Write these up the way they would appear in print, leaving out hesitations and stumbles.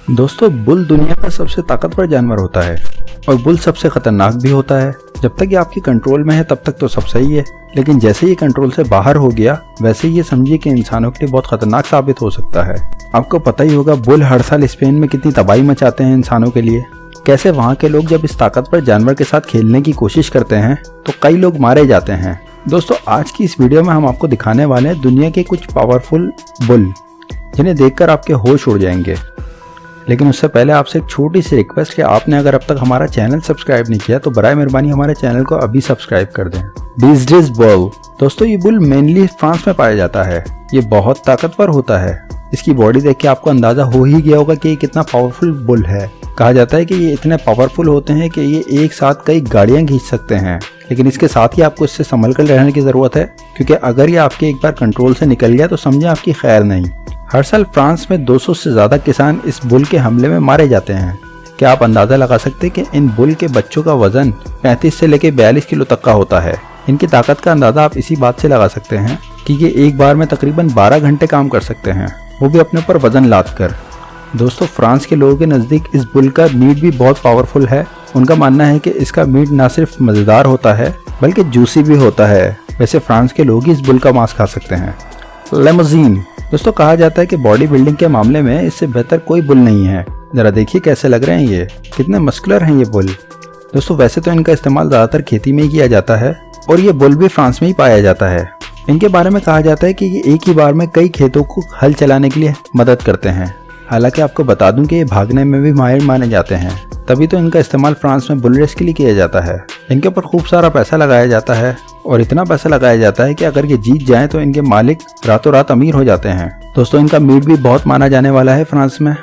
दोस्तों, बुल दुनिया का सबसे ताकतवर जानवर होता है और बुल सबसे खतरनाक भी होता है। जब तक ये आपके कंट्रोल में है तब तक तो सब सही है, लेकिन जैसे ये कंट्रोल से बाहर हो गया वैसे ये समझिए कि इंसानों के लिए बहुत खतरनाक साबित हो सकता है। आपको पता ही होगा बुल हर साल स्पेन में कितनी तबाही मचाते हैं इंसानों के लिए। कैसे वहाँ के लोग जब इस ताकतवर जानवर के साथ खेलने की कोशिश करते हैं तो कई लोग मारे जाते हैं। दोस्तों, आज की इस वीडियो में हम आपको दिखाने वाले हैं दुनिया के कुछ पावरफुल बुल जिन्हें देखकर आपके होश उड़ जाएंगे। लेकिन उससे पहले आपसे एक छोटी सी रिक्वेस्ट कि आपने अगर अब तक हमारा चैनल सब्सक्राइब नहीं किया तो बराए मेहरबानी हमारे चैनल को अभी सब्सक्राइब कर दें। डिजडिस बुल। दोस्तों, ये बुल मेनली फ्रांस में पाया जाता है। ये बहुत ताकतवर होता है। इसकी बॉडी देख के आपको अंदाजा हो ही गया होगा कि ये कितना पावरफुल बुल है। कहा जाता है कि ये इतने पावरफुल होते हैं कि ये एक साथ कई गाड़ियां खींच सकते हैं, लेकिन इसके साथ ही आपको इससे संभल कर रहने की जरूरत है, क्योंकि अगर ये आपके एक बार कंट्रोल से निकल गया तो समझे आपकी खैर नहीं। हर साल फ्रांस में 200 से ज्यादा किसान इस बुल के हमले में मारे जाते हैं। क्या आप अंदाजा लगा सकते हैं कि इन बुल के बच्चों का वजन 35 से लेकर 42 किलो तक का होता है। इनकी ताकत का अंदाजा आप इसी बात से लगा सकते हैं कि ये एक बार में तकरीबन 12 घंटे काम कर सकते हैं, वो भी अपने ऊपर वजन लाद कर। दोस्तों, फ्रांस के लोगों के नज़दीक इस बुल का मीट भी बहुत पावरफुल है। उनका मानना है कि इसका मीट न सिर्फ मज़ेदार होता है बल्कि जूसी भी होता है। वैसे फ्रांस के लोग ही इस बुल का मांस खा सकते हैं। लिमोजीन। दोस्तों, कहा जाता है कि बॉडी बिल्डिंग के मामले में इससे बेहतर कोई बुल नहीं है। जरा देखिए कैसे लग रहे हैं ये, कितने मस्कुलर हैं ये बुल। दोस्तों, वैसे तो इनका इस्तेमाल ज़्यादातर खेती में ही किया जाता है और ये बुल भी फ्रांस में ही पाया जाता है। इनके बारे में कहा जाता है कि ये एक ही बार में कई खेतों को हल चलाने के लिए मदद करते हैं। हालांकि आपको बता दूं कि ये भागने में भी माहिर माने जाते हैं, तभी तो इनका इस्तेमाल फ्रांस में बुल रेस के लिए किया जाता है। इनके ऊपर खूब सारा पैसा लगाया जाता है और इतना पैसा लगाया जाता है कि अगर ये जीत जाएं तो इनके मालिक रातों रात अमीर हो जाते हैं। दोस्तों, इनका मीट भी बहुत माना जाने वाला है फ्रांस में।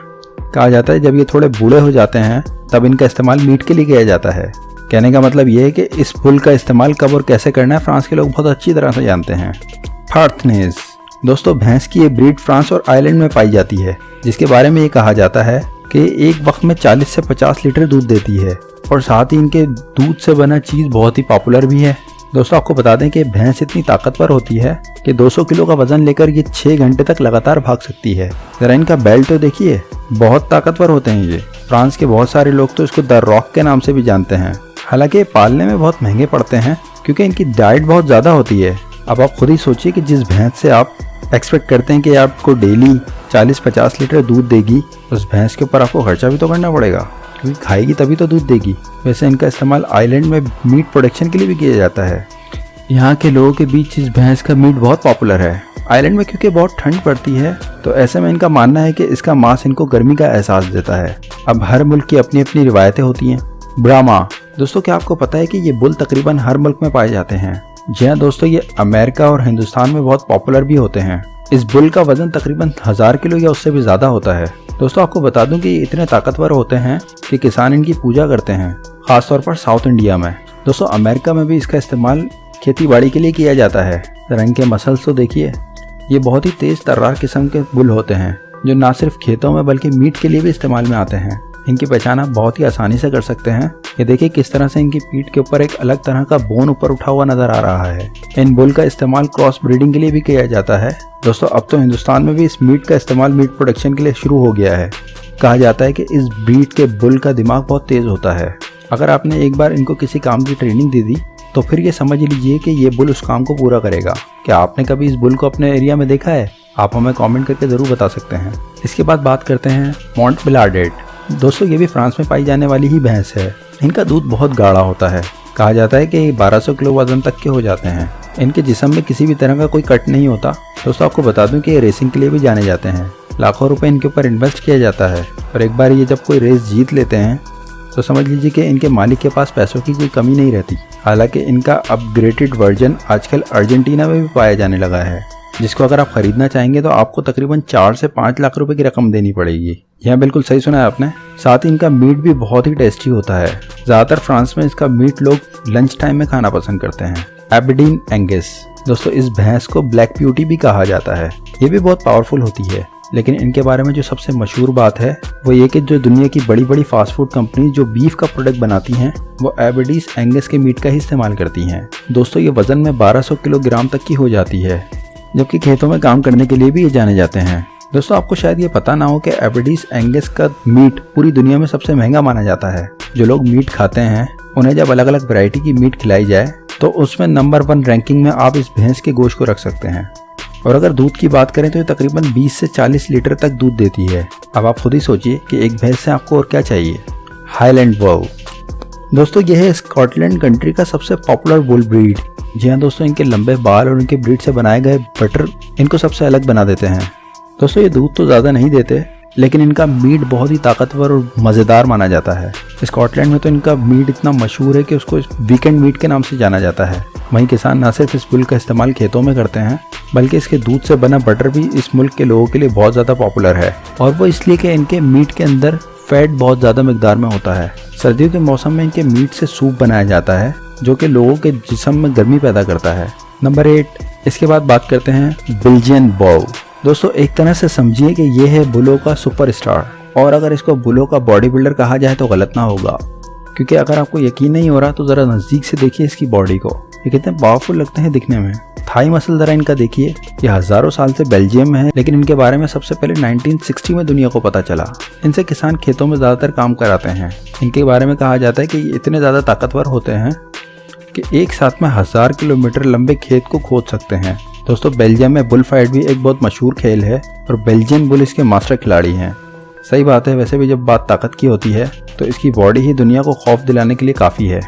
कहा जाता है जब ये थोड़े बूढ़े हो जाते हैं तब इनका इस्तेमाल मीट के लिए किया जाता है। कहने का मतलब ये है कि इस बुल का इस्तेमाल कब और कैसे करना है फ्रांस के लोग बहुत अच्छी तरह से जानते हैं। फार्थनेस। दोस्तों, भैंस की ये ब्रीड फ्रांस और आयरलैंड में पाई जाती है, जिसके बारे में ये कहा जाता है कि एक वक्त में 40 से 50 लीटर दूध देती है और साथ ही इनके दूध से बना चीज़ बहुत ही पॉपुलर भी है। दोस्तों, आपको बता दें कि भैंस इतनी ताकतवर होती है कि 200 किलो का वजन लेकर ये 6 घंटे तक लगातार भाग सकती है। जरा इनका बेल्ट तो देखिए, बहुत ताकतवर होते हैं ये। फ्रांस के बहुत सारे लोग तो इसको द रॉक के नाम से भी जानते हैं। हालांकि ये पालने में बहुत महंगे पड़ते हैं क्योंकि इनकी डाइट बहुत ज़्यादा होती है। अब आप खुद ही सोचिए कि जिस भैंस से आप एक्सपेक्ट करते हैं कि आपको डेली 40-50 लीटर दूध देगी, उस भैंस के ऊपर आपको खर्चा भी तो करना पड़ेगा, क्योंकि खाएगी तभी तो दूध देगी। वैसे इनका इस्तेमाल आइलैंड में मीट प्रोडक्शन के लिए भी किया जाता है। यहाँ के लोगों के बीच इस भैंस का मीट बहुत पॉपुलर है। आइलैंड में क्योंकि बहुत ठंड पड़ती है तो ऐसे में इनका मानना है कि इसका मांस इनको गर्मी का एहसास देता है। अब हर मुल्क की अपनी अपनी रिवायतें होती हैं। ब्राह्मा। दोस्तों, क्या आपको पता है कि ये बुल तकरीबन हर मुल्क में पाए जाते हैं? जी हाँ दोस्तों, ये अमेरिका और हिंदुस्तान में बहुत पॉपुलर भी होते हैं। इस बुल का वजन तकरीबन 1000 किलो या उससे भी ज़्यादा होता है। दोस्तों, आपको बता दूं कि ये इतने ताकतवर होते हैं कि किसान इनकी पूजा करते हैं, खासतौर पर साउथ इंडिया में। दोस्तों, अमेरिका में भी इसका इस्तेमाल खेती बाड़ी के लिए किया जाता है। रंग के मसल्स तो देखिए, ये बहुत ही तेज़ तर्रार किस्म के बुल होते हैं जो ना सिर्फ खेतों में बल्कि मीट के लिए भी इस्तेमाल में आते हैं। इनकी पहचान आप बहुत ही आसानी से कर सकते हैं। ये देखिए किस तरह से इनकी पीठ के ऊपर एक अलग तरह का बोन ऊपर उठा हुआ नजर आ रहा है। इन बुल का इस्तेमाल क्रॉस ब्रीडिंग के लिए भी किया जाता है। दोस्तों, अब तो हिंदुस्तान में भी इस मीट का इस्तेमाल मीट प्रोडक्शन के लिए शुरू हो गया है। कहा जाता है कि इस ब्रीड के बुल का दिमाग बहुत तेज होता है। अगर आपने एक बार इनको किसी काम की ट्रेनिंग दे दी तो फिर ये समझ लीजिए कि ये बुल उस काम को पूरा करेगा। क्या आपने कभी इस बुल को अपने एरिया में देखा है? आप हमें कमेंट करके ज़रूर बता सकते हैं। इसके बाद बात करते हैं मोंटमिलार्डेट। दोस्तों, ये भी फ्रांस में पाई जाने वाली ही भैंस है। इनका दूध बहुत गाढ़ा होता है। कहा जाता है कि 1200 किलो वजन तक के हो जाते हैं। इनके जिस्म में किसी भी तरह का कोई कट नहीं होता। दोस्तों, आपको बता दूं कि ये रेसिंग के लिए भी जाने जाते हैं। लाखों रुपए इनके ऊपर इन्वेस्ट किया जाता है और एक बार ये जब कोई रेस जीत लेते हैं तो समझ लीजिए कि इनके मालिक के पास पैसों की कोई कमी नहीं रहती। हालांकि इनका अपग्रेडेड वर्जन आजकल अर्जेंटीना में भी पाया जाने लगा है, जिसको अगर आप खरीदना चाहेंगे तो आपको तकरीबन 4 से 5 लाख रुपए की रकम देनी पड़ेगी। यह बिल्कुल सही सुना है आपने। साथ ही इनका मीट भी बहुत ही टेस्टी होता है। ज़्यादातर फ्रांस में इसका मीट लोग लंच टाइम में खाना पसंद करते हैं। Aberdeen Angus. दोस्तों, इस भैंस को ब्लैक ब्यूटी भी कहा जाता है। ये भी बहुत पावरफुल होती है, लेकिन इनके बारे में जो सबसे मशहूर बात है वो ये कि जो दुनिया की बड़ी बड़ी फास्ट फूड कंपनी जो बीफ का प्रोडक्ट बनाती हैं वो एबरडीन एंगस के मीट का ही इस्तेमाल करती हैं। दोस्तों, ये वजन में 1200 किलोग्राम तक की हो जाती है, जबकि खेतों में काम करने के लिए भी ये जाने जाते हैं। दोस्तों आपको शायद ये पता ना हो कि एबरडीस एंगस का मीट पूरी दुनिया में सबसे महंगा माना जाता है। जो लोग मीट खाते हैं उन्हें जब अलग अलग वैरायटी की मीट खिलाई जाए तो उसमें नंबर 1 रैंकिंग में आप इस भैंस के गोश्त को रख सकते हैं। और अगर दूध की बात करें तो ये तकरीबन 20 से 40 लीटर तक दूध देती है। अब आप खुद ही सोचिए कि एक भैंस से आपको और क्या चाहिए। हाईलैंड बुल दोस्तों ये है स्कॉटलैंड कंट्री का सबसे पॉपुलर बुल ब्रीड। जी हाँ दोस्तों, इनके लंबे बाल और इनके ब्रीड से बनाए गए बटर इनको सबसे अलग बना देते हैं। दोस्तों ये दूध तो ज़्यादा नहीं देते, लेकिन इनका मीट बहुत ही ताकतवर और मज़ेदार माना जाता है। स्कॉटलैंड में तो इनका मीट इतना मशहूर है कि उसको वीकेंड मीट के नाम से जाना जाता है। वहीं किसान न सिर्फ इस बुल का इस्तेमाल खेतों में करते हैं, बल्कि इसके दूध से बना बटर भी इस मुल्क के लोगों के लिए बहुत ज़्यादा पॉपुलर है। और वो इसलिए कि इनके मीट के अंदर फैट बहुत ज़्यादा मिकदार में होता है। सर्दियों के मौसम में इनके मीट से सूप बनाया जाता है जो कि लोगों के जिस्म में गर्मी पैदा करता है। नंबर 8, इसके बाद बात करते हैं बेल्जियन बुल। दोस्तों एक तरह से समझिए कि ये है बुलों का सुपरस्टार, और अगर इसको बुलों का बॉडी बिल्डर कहा जाए तो गलत ना होगा, क्योंकि अगर आपको यकीन नहीं हो रहा तो ज़रा नज़दीक से देखिए इसकी बॉडी को। ये कितने पावरफुल लगते हैं दिखने में। थाई मसल ज़रा इनका देखिए। ये हज़ारों साल से बेल्जियम में है, लेकिन इनके बारे में सबसे पहले 1960 में दुनिया को पता चला। इनसे किसान खेतों में ज़्यादातर काम कराते हैं। इनके बारे में कहा जाता है कि ये इतने ज़्यादा ताकतवर होते हैं कि एक साथ में 1000 किलोमीटर लंबे खेत को खोद सकते हैं। दोस्तों बेल्जियम में बुल फाइट भी एक बहुत मशहूर खेल है और बेल्जियन बुल इसके मास्टर खिलाड़ी हैं। सही बात है, वैसे भी जब बात ताकत की होती है तो इसकी बॉडी ही दुनिया को खौफ दिलाने के लिए काफ़ी है।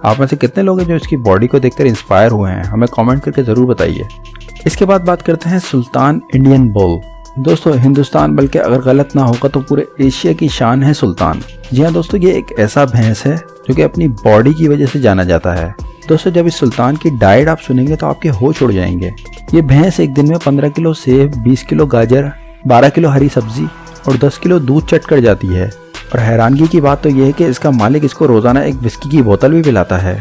आप में से कितने लोग हैं जो इसकी बॉडी को देखकर इंस्पायर हुए हैं? हमें कमेंट करके ज़रूर बताइए। इसके बाद बात करते हैं सुल्तान इंडियन बुल। दोस्तों हिंदुस्तान, बल्कि अगर गलत ना होगा तो पूरे एशिया की शान है सुल्तान। जी हाँ दोस्तों, ये एक ऐसा भैंस है जो कि अपनी बॉडी की वजह से जाना जाता है। दोस्तों जब इस सुल्तान की डाइट आप सुनेंगे तो आपके होश उड़ जाएंगे। ये भैंस एक दिन में 15 किलो सेब, 20 किलो गाजर, 12 किलो हरी सब्जी और 10 किलो दूध चट कर जाती है। और हैरानगी की बात तो यह है कि इसका मालिक इसको रोज़ाना एक विस्की की बोतल भी पिलाता है।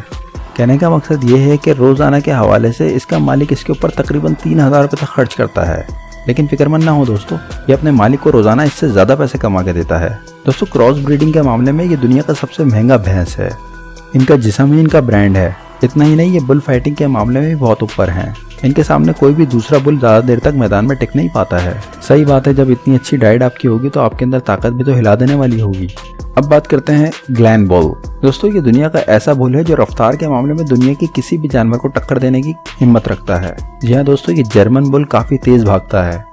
कहने का मकसद ये है कि रोज़ाना के हवाले से इसका मालिक इसके ऊपर तकरीबन 3000 रुपये तक खर्च करता है। लेकिन फिक्रमंद ना हो दोस्तों, ये अपने मालिक को रोज़ाना इससे ज़्यादा पैसे कमा के देता है। दोस्तों क्रॉस ब्रीडिंग के मामले में ये दुनिया का सबसे महंगा भैंस है। इनका जिस्म ही इनका ब्रांड है। इतना ही नहीं, ये बुल फाइटिंग के मामले में भी बहुत ऊपर हैं। इनके सामने कोई भी दूसरा बुल ज़्यादा देर तक मैदान में टिक नहीं पाता है। सही बात है, जब इतनी अच्छी डाइट आपकी होगी तो आपके अंदर ताकत भी तो हिला देने वाली होगी। अब बात करते हैं ग्लैन बुल। दोस्तों ये दुनिया का ऐसा बुल है जो रफ्तार के मामले में दुनिया के किसी भी जानवर को टक्कर देने की हिम्मत रखता है। जी हाँ दोस्तों, ये जर्मन बुल काफ़ी तेज़ भागता है।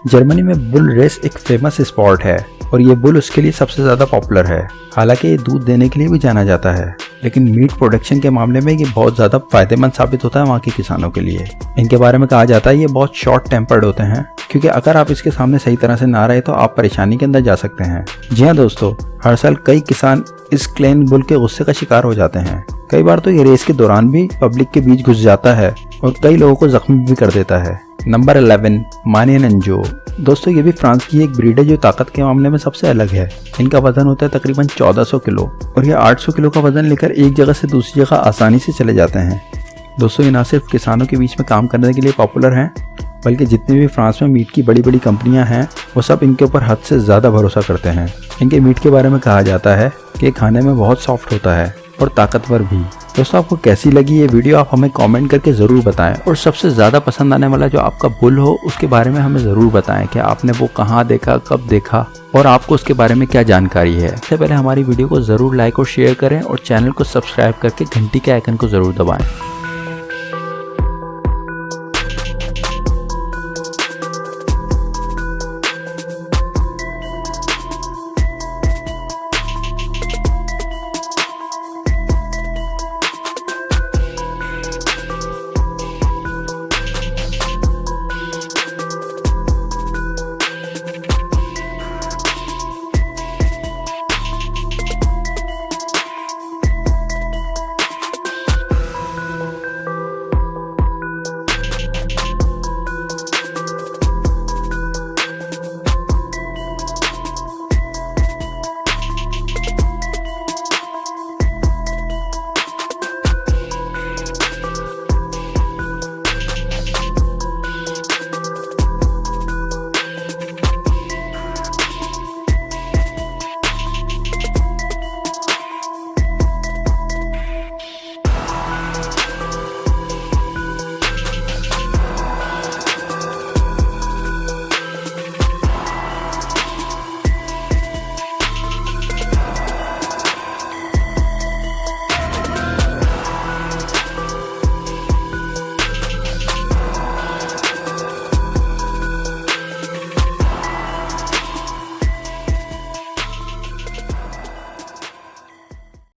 जर्मनी में बुल रेस एक फेमस स्पोर्ट है और ये बुल उसके लिए सबसे ज़्यादा पॉपुलर है। हालांकि ये दूध देने के लिए भी जाना जाता है, लेकिन मीट प्रोडक्शन के मामले में ये बहुत ज़्यादा फायदेमंद साबित होता है वहाँ के किसानों के लिए। इनके बारे में कहा जाता है ये बहुत शॉर्ट टेम्पर्ड होते हैं, क्योंकि अगर आप इसके सामने सही तरह से ना रहे तो आप परेशानी के अंदर जा सकते हैं। जी हाँ दोस्तों, हर साल कई किसान इस ग्लैन बुल के गुस्से का शिकार हो जाते हैं। कई बार तो ये रेस के दौरान भी पब्लिक के बीच घुस जाता है और कई लोगों को जख्मी भी कर देता है। नंबर 11, मानियनजो। दोस्तों ये भी फ्रांस की एक ब्रीड है जो ताकत के मामले में सबसे अलग है। इनका वजन होता है तकरीबन 1400 किलो और ये 800 किलो का वजन लेकर एक जगह से दूसरी जगह आसानी से चले जाते हैं। दोस्तों ये ना सिर्फ किसानों के बीच में काम करने के लिए पॉपुलर हैं, बल्कि जितनी भी फ्रांस में मीट की बड़ी बड़ी कंपनियां हैं वो सब इनके ऊपर हद से ज़्यादा भरोसा करते हैं। इनके मीट के बारे में कहा जाता है कि खाने में बहुत सॉफ्ट होता है और ताकतवर भी। दोस्तों आपको कैसी लगी ये वीडियो आप हमें कमेंट करके ज़रूर बताएं, और सबसे ज़्यादा पसंद आने वाला जो आपका बुल हो उसके बारे में हमें ज़रूर बताएं कि आपने वो कहाँ देखा, कब देखा और आपको उसके बारे में क्या जानकारी है। इससे पहले हमारी वीडियो को ज़रूर लाइक और शेयर करें और चैनल को सब्सक्राइब करके घंटी के आइकन को ज़रूर दबाएं।